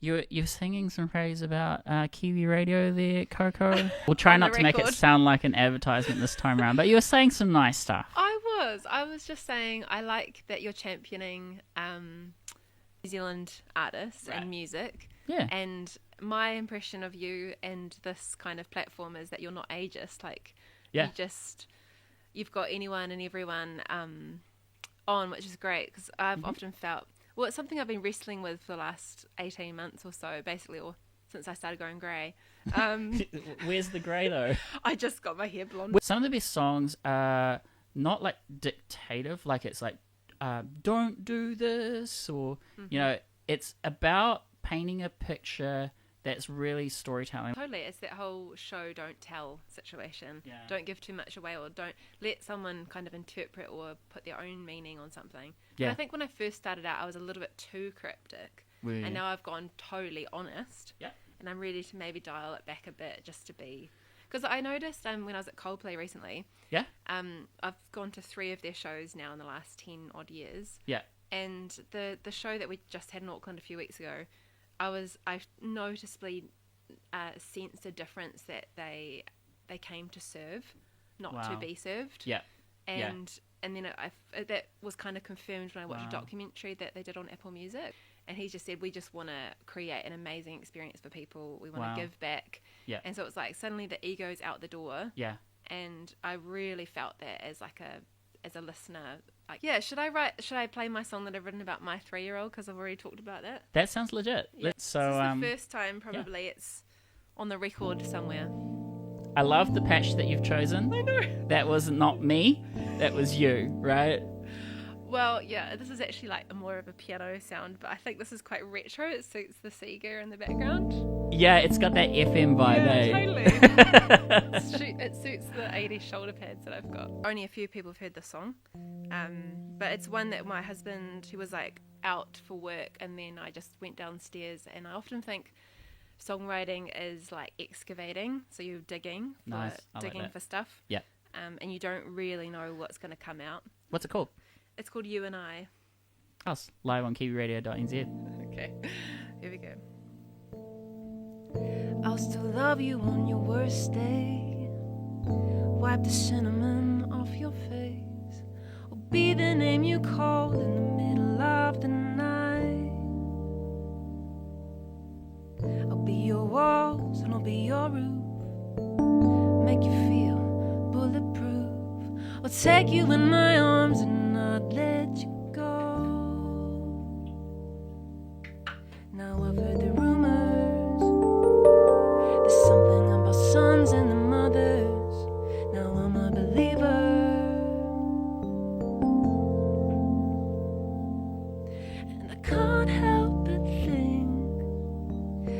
You're singing some praise about Kiwiradio there, Coco. We'll try On not the to make it record. sound like an advertisement this time around, but you were saying some nice stuff. I was just saying I like that you're championing New Zealand artists Right. and music. Yeah. And my impression of you and this kind of platform is that you're not ageist. Like, Yeah. you've got anyone and everyone on, which is great, because I've often felt, well, it's something I've been wrestling with for the last 18 months or so, basically, or since I started going grey. Where's the grey though? I just got my hair blonde. Some of the best songs are not like dictative, like it's like don't do this, or it's about painting a picture that's really storytelling. Totally, it's that whole show don't tell situation. Yeah. Don't give too much away, or don't let someone kind of interpret or put their own meaning on something. Yeah. And I think when I first started out, I was a little bit too cryptic, Really? and now I've gone totally honest. Yeah. And I'm ready to maybe dial it back a bit, just to be, because I noticed when I was at Coldplay recently. Yeah. I've gone to 3 of their shows now in the last 10 odd years. Yeah. And the show that we just had in Auckland a few weeks ago, I noticeably sensed a difference that they came to serve, not to Wow. be served. Yeah. And then that was kind of confirmed when I watched Wow. a documentary that they did on Apple Music. And he just said, we just want to create an amazing experience for people. We want Wow. to give back. Yeah. And so it's like suddenly the ego's out the door. Yeah. And I really felt that as a listener. Like, yeah, should I play my song that I've written about my 3-year-old, because I've already talked about that? That sounds legit. Yeah. So This is the first time probably it's on the record somewhere. I love the patch that you've chosen. I know. That was not me. That was you, right? Well, yeah, this is actually like more of a piano sound, but I think this is quite retro. It suits the Sega in the background. Yeah, it's got that FM vibe, Totally. It suits the 80s shoulder pads that I've got. Only a few people have heard the song, but it's one that my husband, he was like out for work, and then I just went downstairs, and I often think songwriting is like excavating, so you're digging for, Nice. I like that. for stuff. Yeah. And you don't really know what's going to come out. What's it called? It's called You and I. Us, live on kiwiradio.nz. Okay, here we go. I'll still love you on your worst day. Wipe the cinnamon off your face. Or be the name you call in the middle of the night. I'll be your walls and I'll be your roof. Make you feel bulletproof. I'll take you in my arms and not let you go. Now I've heard the rumors. There's something about sons and the mothers. Now I'm a believer. And I can't help but think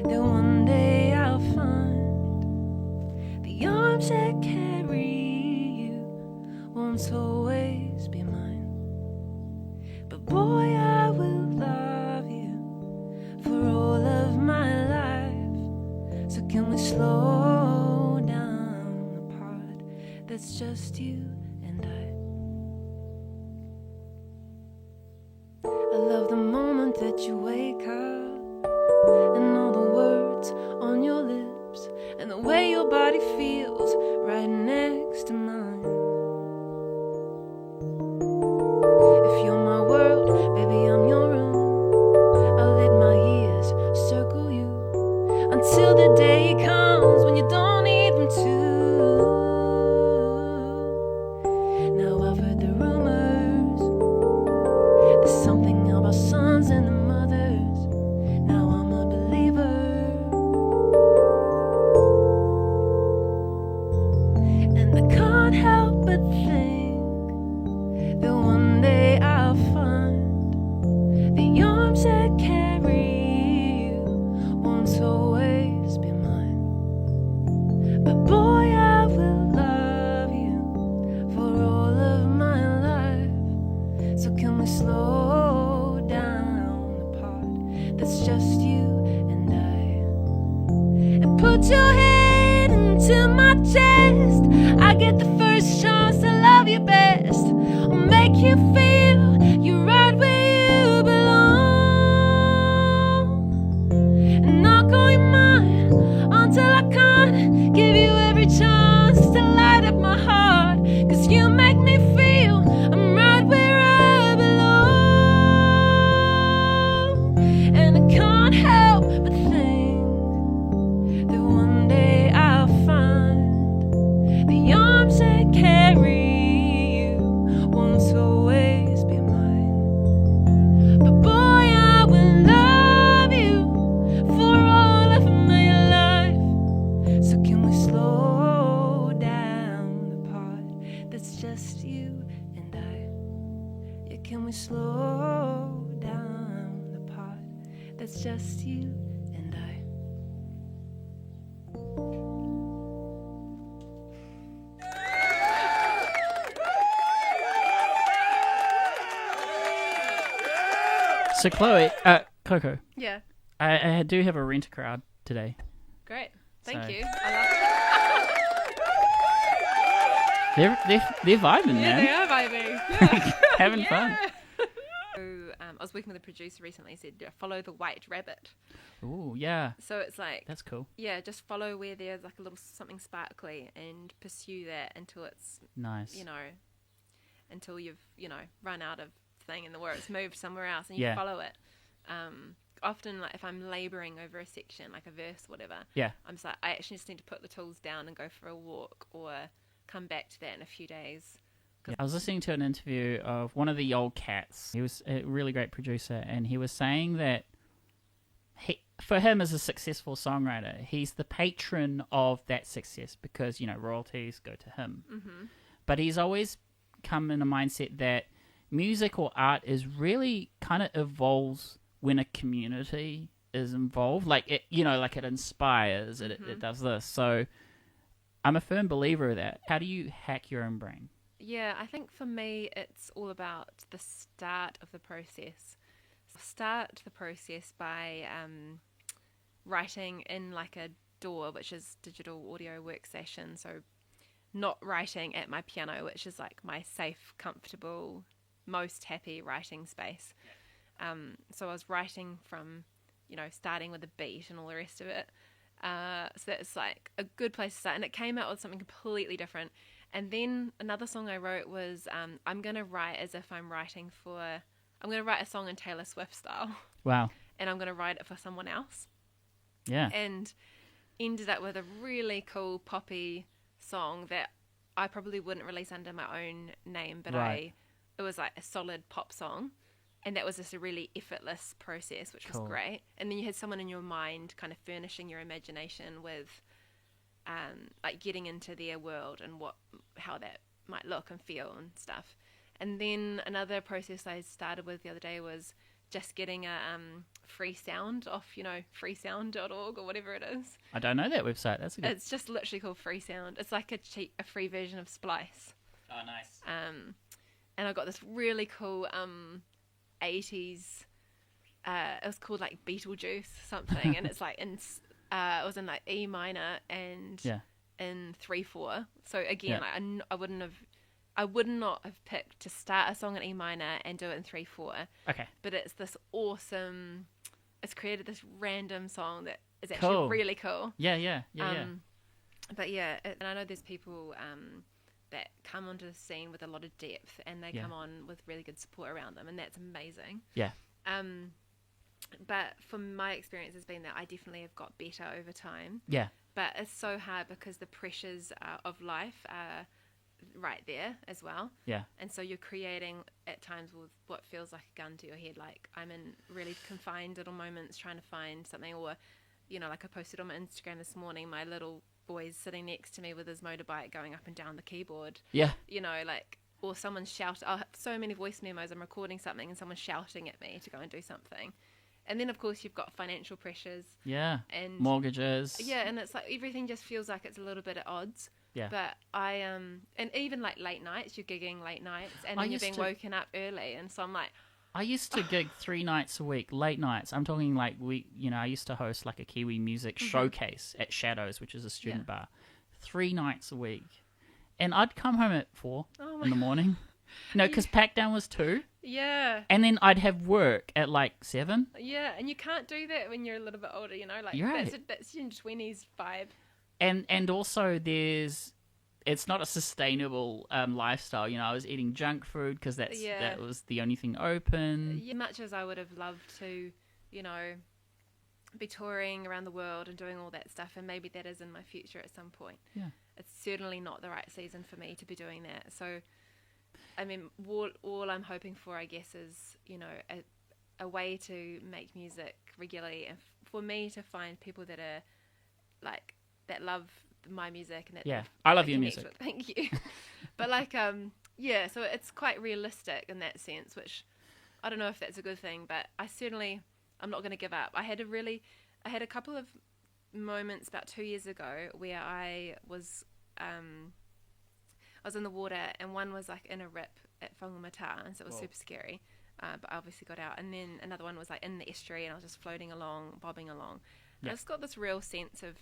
that one day I'll find the arms that carry you won't always be mine. But boy, I will love you for all of my life. So can we slow down the part that's just you and I love the moment that you wake up and all the words on your lips and the way your body feels right next to mine. If you're my world, baby, I'm your own. I'll let my years circle you until the day comes when you don't need them to. Now I've heard the rumors. There's something about sons and the mothers. Now I'm a believer. And I can't help but think that one day I'll find the arms that carry you won't always be mine. But boy, I will love you for all of my life. So can we slow down the part that's just you and and put your head into my chest. I get the first chance to love you best. I'll make you feel you're right where you belong. So Chloe, Coco, Yeah. I do have a rent-a-crowd today. Great. Thank So- you. I They're vibing, love it. Yeah, man. they are vibing. Yeah. Having Yeah. fun. So, I was working with a producer recently. He said, follow the white rabbit. Ooh, yeah. So it's like, That's cool. yeah, just follow where there's like a little something sparkly and pursue that until it's, Nice. until you've, run out of thing and where it's moved somewhere else and you Yeah. follow it. Often, like if I'm labouring over a section, like a verse, whatever, Yeah. I'm just like, I actually just need to put the tools down and go for a walk or come back to that in a few days. Yeah. I was listening to an interview of one of the old cats. He was a really great producer, and he was saying that for him as a successful songwriter, he's the patron of that success because, royalties go to him. Mm-hmm. But he's always come in a mindset that music or art is really kind of evolves when a community is involved. Like, it inspires, it does this. So I'm a firm believer of that. How do you hack your own brain? Yeah, I think for me, it's all about the start of the process. Start the process by writing in like a DAW, which is digital audio workstation. So not writing at my piano, which is like my safe, comfortable, most happy writing space. So I was writing from, starting with a beat and all the rest of it. So that's like a good place to start. And it came out with something completely different. And then another song I wrote was I'm going to write as if I'm going to write a song in Taylor Swift style. Wow. And I'm going to write it for someone else. Yeah. And ended up with a really cool poppy song that I probably wouldn't release under my own name, but Right. it was like a solid pop song. And that was just a really effortless process, which Cool. was great. And then you had someone in your mind kind of furnishing your imagination with like getting into their world and how that might look and feel and stuff. And then another process I started with the other day was just getting a free sound off, freesound.org or whatever it is. I don't know that website. That's a good... It's just literally called Free Sound. It's like a free version of Splice. Oh, nice. And I got this really cool 80s, it was called like Beetlejuice something, and it's like it was in like E minor and in 3/4. So again, I would not have picked to start a song in E minor and do it in 3/4. Okay. But it's this awesome. It's created this random song that is actually Cool. really cool. Yeah. But yeah, and I know there's people that come onto the scene with a lot of depth, and they come on with really good support around them, and that's amazing. Yeah. But from my experience has been that I definitely have got better over time. Yeah. But it's so hard because the pressures of life are right there as well. Yeah. And so you're creating at times with what feels like a gun to your head. Like I'm in really confined little moments trying to find something, or, like I posted on my Instagram this morning, my little boy's sitting next to me with his motorbike going up and down the keyboard. Yeah. Or someone's shouting. I have so many voice memos. I'm recording something and someone's shouting at me to go and do something. And then, of course, you've got financial pressures. Yeah. And mortgages. Yeah, and it's like everything just feels like it's a little bit at odds. Yeah. But and even like late nights, you're gigging late nights, and then you're being woken up early. And so I'm like, I used to gig 3 nights a week, late nights. I'm talking like I used to host like a Kiwi music showcase at Shadows, which is a student bar, 3 nights a week. And I'd come home at 4 in the morning. No, because pack down was 2. Yeah. And then I'd have work at like 7. Yeah, and you can't do that when you're a little bit older, Like You're right. that's your 20s vibe. And also it's not a sustainable lifestyle. I was eating junk food because that was the only thing open. As much as I would have loved to, be touring around the world and doing all that stuff, and maybe that is in my future at some point. Yeah. It's certainly not the right season for me to be doing that. So, I mean, all I'm hoping for, I guess, is, a way to make music regularly, and for me to find people that are like that love my music and that I love your music. Thank you. But so it's quite realistic in that sense, which I don't know if that's a good thing, but I'm not going to give up. I had a couple of moments about 2 years ago where I was in the water, and one was like in a rip at Whangamata, and so it was super scary. but I obviously got out. And then another one was like in the estuary, and I was just floating along, bobbing along. And I just got this real sense of,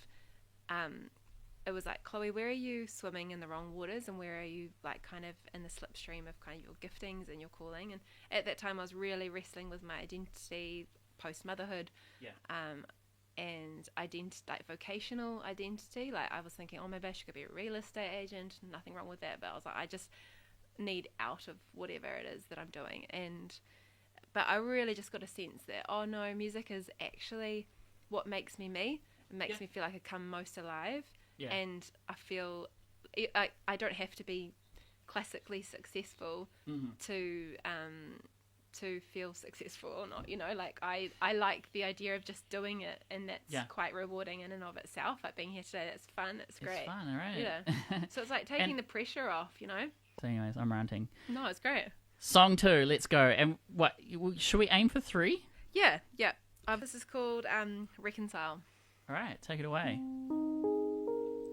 it was like, Chloe, where are you swimming in the wrong waters, and where are you like kind of in the slipstream of kind of your giftings and your calling? And at that time I was really wrestling with my identity post motherhood, and like vocational identity. Like I was thinking, oh, maybe I should be a real estate agent, nothing wrong with that, but I was like, I just need out of whatever it is that I'm doing. But I really just got a sense that, oh no, music is actually what makes me me. It makes me feel like I come most alive. Yeah. And I feel I don't have to be classically successful to feel successful or not. You know, like I like the idea of just doing it, and that's quite rewarding in and of itself. Like being here today, that's fun. It's great. It's fun, right? Yeah. So it's like taking the pressure off. You know. So, anyways, I'm ranting. No, it's great. Song 2, let's go. And what should we aim for 3? Yeah. This is called Reconcile. All right, take it away.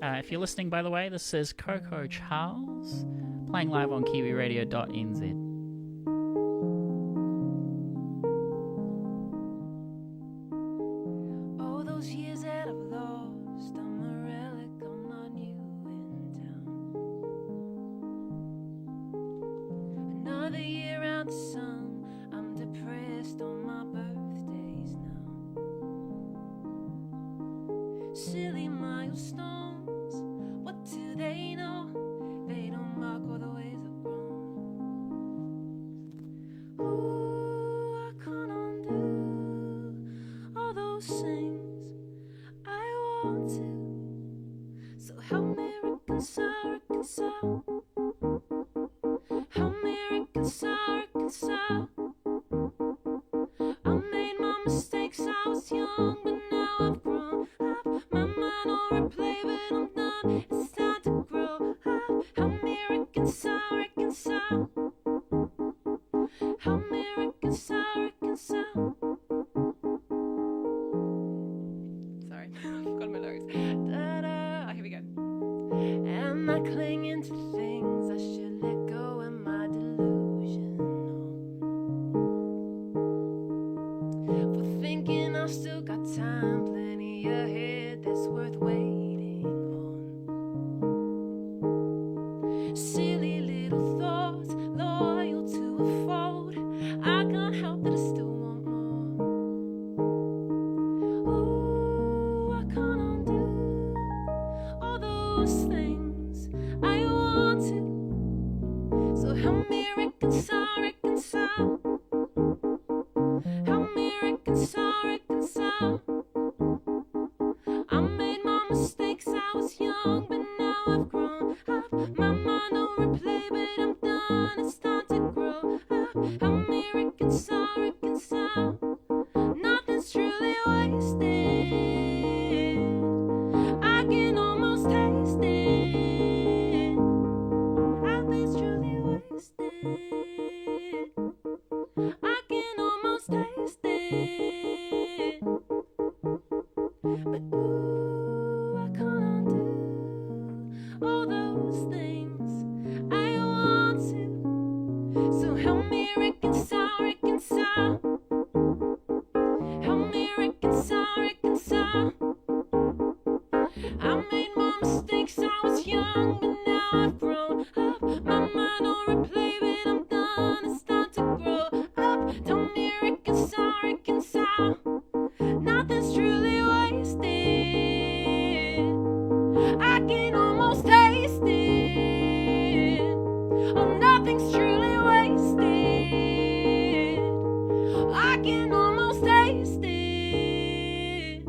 If you're listening, by the way, this is Coco Charles playing live on Kiwiradio.nz. All those years that I've lost, I'm a relic, I'm not new in town. Another year out the sun, I'm depressed on my birthdays now. Silly milestones. What do they know? They don't mark all the ways I've grown. Ooh, I can't undo all those things I want to. So help me reconcile. Help me reconcile. I made my mistakes, I was young, but now I've grown up. My mind on replay, but I'm done. It's time to grow up. Help me reconcile. Help me reconcile. Sorry, I forgot my lyrics. Da-da. Here we go. Am I clinging to things I should let go? Am I delusional for thinking I've still got time, plenty ahead that's worth waiting on? Silly little thoughts, loyal to a fault. I can't help that I still want more. Ooh, I can't undo all those things I want to. So help me reconcile. Help me reconcile. I made my mistakes, I was young, but now I've grown up. My mind on replay, but I'm done. It's time to grow up. Help me reconcile. Nothing's truly wasted. I can almost taste it. Nothing's truly wasted. I can almost taste it. But ooh, I can't undo all those things I want to. So help me reconcile. Help me reconcile. I made my mistakes, I was young, but now I've grown up. My mind on replay, but I'm done. It's time to grow up. Tell me reconcile. Nothing's truly wasted. I can almost taste it. Oh, nothing's truly wasted. I can almost taste it.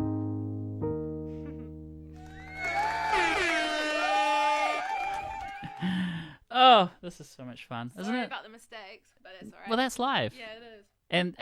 Oh, this is so much fun, isn't it? Sorry about the mistakes, but it's alright. Well, that's live. Yeah, it is. And